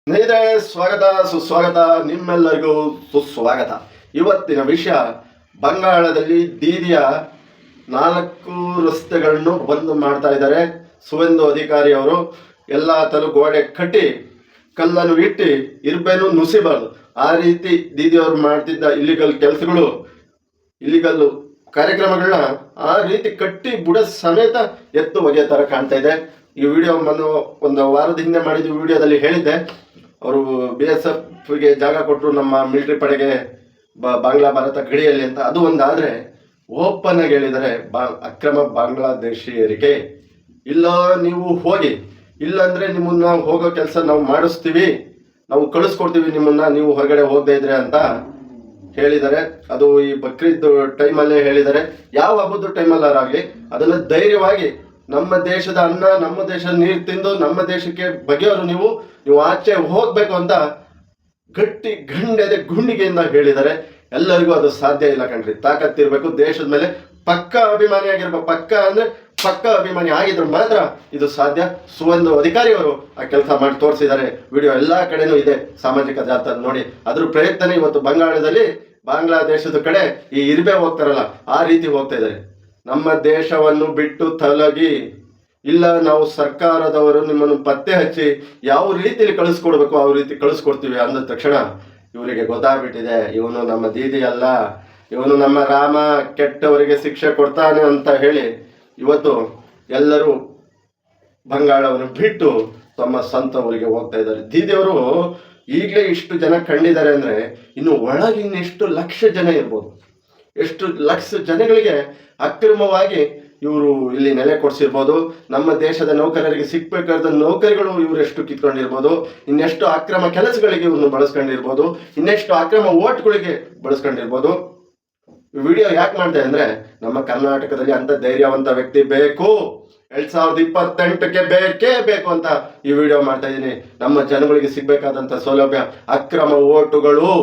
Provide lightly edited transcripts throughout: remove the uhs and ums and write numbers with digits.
ಸ್ನೇಹಿತರೆ, ಸ್ವಾಗತ ಸುಸ್ವಾಗತ. ನಿಮ್ಮೆಲ್ಲರಿಗೂ ಸುಸ್ವಾಗತ. ಇವತ್ತಿನ ವಿಷಯ, ಬಂಗಾಳದಲ್ಲಿ ದೀದಿಯ 4 ರಸ್ತೆಗಳನ್ನು ಬಂದ್ ಮಾಡ್ತಾ ಇದ್ದಾರೆ. ಸುವೇಂದು ಅಧಿಕಾರಿ ಅವರು ಎಲ್ಲ ತಲು ಗೋಡೆ ಕಟ್ಟಿ ಕಲ್ಲನ್ನು ಇಟ್ಟು ಇರ್ಬೇನು ನುಸಿಬಾರ್ದು, ಆ ರೀತಿ ದೀದಿಯವರು ಮಾಡ್ತಿದ್ದ ಇಲ್ಲಿಗಲ್ ಕಾರ್ಯಕ್ರಮಗಳನ್ನ ಆ ರೀತಿ ಕಟ್ಟಿ ಬುಡ ಸಮೇತ ಎತ್ತು ಒಗೆಯ ತರ ಕಾಣ್ತಾ ಇದೆ. ಈ ವಿಡಿಯೋ ಒಂದು ವಾರದ ಹಿಂದೆ ಮಾಡಿದ ವಿಡಿಯೋದಲ್ಲಿ ಹೇಳಿದ್ದೆ, ಅವರು BSFಗೆ ಜಾಗ ಕೊಟ್ಟರು ನಮ್ಮ ಮಿಲಿಟರಿ ಪಡೆಗೆ ಬಾಂಗ್ಲಾ ಭಾರತ ಗಡಿಯಲ್ಲಿ ಅಂತ. ಅದು ಒಂದಾದ್ರೆ ಓಪನ್ ಆಗಿ ಹೇಳಿದರೆ ಅಕ್ರಮ ಬಾಂಗ್ಲಾದೇಶಿಯರಿಗೆ ಇಲ್ಲ ನೀವು ಹೋಗಿ, ಇಲ್ಲಾಂದ್ರೆ ನಿಮ್ಮನ್ನ ಹೋಗೋ ಕೆಲಸ ನಾವು ಮಾಡಿಸ್ತೀವಿ, ನಾವು ಕಳಿಸ್ಕೊಡ್ತೀವಿ ನಿಮ್ಮನ್ನ, ನೀವು ಹೊರಗಡೆ ಹೋಗದೇ ಇದ್ರೆ ಅಂತ ಹೇಳಿದ್ದಾರೆ. ಅದು ಈ ಬಕ್ರೀದ್ ಟೈಮಲ್ಲೇ ಹೇಳಿದ್ದಾರೆ. ಯಾವ ಹಬ್ಬದ ಟೈಮಲ್ಲಾಗಲಿ ಅದನ್ನ ಧೈರ್ಯವಾಗಿ, ನಮ್ಮ ದೇಶದ ಅನ್ನ, ನಮ್ಮ ದೇಶದ ನೀರು ತಿಂದು ನಮ್ಮ ದೇಶಕ್ಕೆ ಬಗೆಯವರು ನೀವು ಆಚೆ ಹೋಗ್ಬೇಕು ಅಂತ ಗಟ್ಟಿ ಗಂಡೆದೆ ಗುಂಡಿಗೆಯಿಂದ ಹೇಳಿದ್ದಾರೆ. ಎಲ್ಲರಿಗೂ ಅದು ಸಾಧ್ಯ ಇಲ್ಲ ಕಣ್ರಿ. ತಾಕತ್ತಿರ್ಬೇಕು, ದೇಶದ ಮೇಲೆ ಪಕ್ಕಾ ಅಭಿಮಾನಿಯಾಗಿರ್ಬೇಕು. ಪಕ್ಕಾ ಅಭಿಮಾನಿ ಆಗಿದ್ರು ಮಾತ್ರ ಇದು ಸಾಧ್ಯ. ಸುವೇಂದು ಅಧಿಕಾರಿ ಅವರು ಆ ಕೆಲಸ ಮಾಡಿ ತೋರಿಸಿದ್ದಾರೆ. ವಿಡಿಯೋ ಎಲ್ಲಾ ಕಡೆನೂ ಇದೆ, ಸಾಮಾಜಿಕ ಜಾಲತಾಣ ನೋಡಿ. ಅದ್ರ ಪ್ರಯತ್ನ ಇವತ್ತು ಬಂಗಾಳದಲ್ಲಿ ಬಾಂಗ್ಲಾದೇಶದ ಕಡೆ ಈ ಇರ್ಬೆ ಹೋಗ್ತಾರಲ್ಲ, ಆ ರೀತಿ ಹೋಗ್ತಾ ಇದ್ದಾರೆ. ನಮ್ಮ ದೇಶವನ್ನು ಬಿಟ್ಟು ತೊಲಗಿ, ಇಲ್ಲ ನಾವು ಸರ್ಕಾರದವರು ನಿಮ್ಮನ್ನು ಪತ್ತೆ ಹಚ್ಚಿ ಯಾವ ರೀತಿಯಲ್ಲಿ ಕಳಿಸ್ಕೊಡ್ಬೇಕು ಆ ರೀತಿ ಕಳಿಸ್ಕೊಡ್ತೀವಿ ಅಂದ ತಕ್ಷಣ ಇವರಿಗೆ ಗೊತ್ತಾಗ್ಬಿಟ್ಟಿದೆ, ಇವನು ನಮ್ಮ ದೀದಿ ಅಲ್ಲ, ಇವನು ನಮ್ಮ ರಾಮ, ಕೆಟ್ಟವರಿಗೆ ಶಿಕ್ಷೆ ಕೊಡ್ತಾನೆ ಅಂತ ಹೇಳಿ ಇವತ್ತು ಎಲ್ಲರೂ ಬಂಗಾಳವನ್ನು ಬಿಟ್ಟು ತಮ್ಮ ಸ್ವಂತ ಊರಿಗೆ ಹೋಗ್ತಾ ಇದ್ದಾರೆ. ದೀದಿಯವರು ಈಗಲೇ ಇಷ್ಟು ಜನ ಕಂಡಿದ್ದಾರೆ ಅಂದ್ರೆ ಇನ್ನು ಒಳಗೆ ಇನ್ನೆಷ್ಟು ಲಕ್ಷ ಜನ ಇರ್ಬೋದು. ಎಷ್ಟು ಲಕ್ಷ ಜನಗಳಿಗೆ ಅಕ್ರಮವಾಗಿ ಇವರು ಇಲ್ಲಿ ನೆಲೆ ಕೊಡಿಸಿರ್ಬೋದು. ನಮ್ಮ ದೇಶದ ನೌಕರರಿಗೆ ಸಿಕ್ಬೇಕಾದ ನೌಕರಿಗಳು ಇವರು ಎಷ್ಟು ಕಿತ್ಕೊಂಡಿರ್ಬೋದು, ಇನ್ನೆಷ್ಟು ಅಕ್ರಮ ಕೆಲಸಗಳಿಗೆ ಇವ್ರನ್ನ ಬಳಸ್ಕೊಂಡಿರ್ಬೋದು, ಇನ್ನೆಷ್ಟು ಅಕ್ರಮ ಓಟ್ಗಳಿಗೆ ಬಳಸ್ಕೊಂಡಿರ್ಬೋದು. ಈ ವಿಡಿಯೋ ಯಾಕೆ ಮಾಡ್ದೆ ಅಂದ್ರೆ, ನಮ್ಮ ಕರ್ನಾಟಕದಲ್ಲಿ ಅಂತ ಧೈರ್ಯವಂತ ವ್ಯಕ್ತಿ ಬೇಕು, 2028ಕ್ಕೆ ಬೇಕೇ ಬೇಕು ಅಂತ ಈ ವಿಡಿಯೋ ಮಾಡ್ತಾ ಇದ್ದೀನಿ. ನಮ್ಮ ಜನಗಳಿಗೆ ಸಿಗ್ಬೇಕಾದಂತ ಸೌಲಭ್ಯ, ಅಕ್ರಮ ಓಟುಗಳು,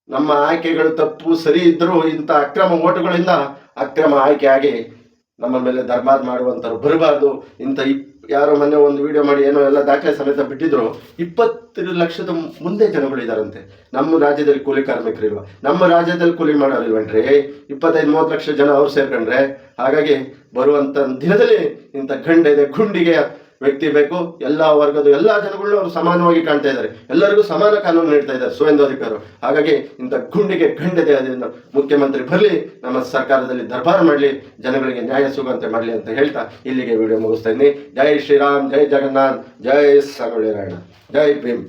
ನಮ್ಮ ಆಯ್ಕೆಗಳು ತಪ್ಪು ಸರಿ ಇದ್ರೂ ಇಂಥ ಅಕ್ರಮ ಓಟುಗಳಿಂದ ಅಕ್ರಮ ಆಯ್ಕೆ ಆಗಿ ನಮ್ಮ ಮೇಲೆ ದರ್ಬಾರ್ ಮಾಡುವಂತರು ಬರಬಾರ್ದು. ಇಂಥ ಯಾರೋ ಮೊನ್ನೆ ಒಂದು ವಿಡಿಯೋ ಮಾಡಿ ಏನೋ ಎಲ್ಲ ದಾಖಲೆ ಸಮೇತ ಬಿಟ್ಟಿದ್ರು. 20 ಲಕ್ಷದ ಮುಂದೆ ಜನಗಳಿದಾರಂತೆ. ನಮ್ಮ ರಾಜ್ಯದಲ್ಲಿ ಕೂಲಿ ಕಾರ್ಮಿಕರಿಲ್ವ? ನಮ್ಮ ರಾಜ್ಯದಲ್ಲಿ ಕೂಲಿ ಮಾಡೋರಿಲ್ವನ್ರಿ? 25-30 ಲಕ್ಷ ಜನ ಅವ್ರು ಸೇರ್ಕೊಂಡ್ರೆ. ಹಾಗಾಗಿ ಬರುವಂತ ದಿನದಲ್ಲಿ ಇಂಥ ಗುಂಡಿಗೆ ವ್ಯಕ್ತಿ ಬೇಕು. ಎಲ್ಲಾ ವರ್ಗದ ಎಲ್ಲಾ ಜನಗಳನ್ನ ಅವರು ಸಮಾನವಾಗಿ ಕಾಣ್ತಾ ಇದ್ದಾರೆ. ಎಲ್ಲರಿಗೂ ಸಮಾನ ಕಾನೂನು ನೀಡ್ತಾ ಇದ್ದಾರೆ ಸುವೇಂದು ಅಧಿಕಾರಿ. ಹಾಗಾಗಿ ಇಂಥ ಗಂಡೆದೆ ಅದರಿಂದ ಮುಖ್ಯಮಂತ್ರಿ ಬರಲಿ, ನಮ್ಮ ಸರ್ಕಾರದಲ್ಲಿ ದರ್ಬಾರ್ ಮಾಡಲಿ, ಜನಗಳಿಗೆ ನ್ಯಾಯ ಸಿಗುವಂತೆ ಮಾಡಲಿ ಅಂತ ಹೇಳ್ತಾ ಇಲ್ಲಿಗೆ ವಿಡಿಯೋ ಮುಗಿಸ್ತಾ ಇದ್ದೀನಿ. ಜೈ ಶ್ರೀರಾಮ್, ಜೈ ಜಗನ್ನಾಥ್, ಜೈ ಸಂಗೊಳ್ಳಿ ರಾಯಣ್ಣ, ಜೈ ಭೀಮ್.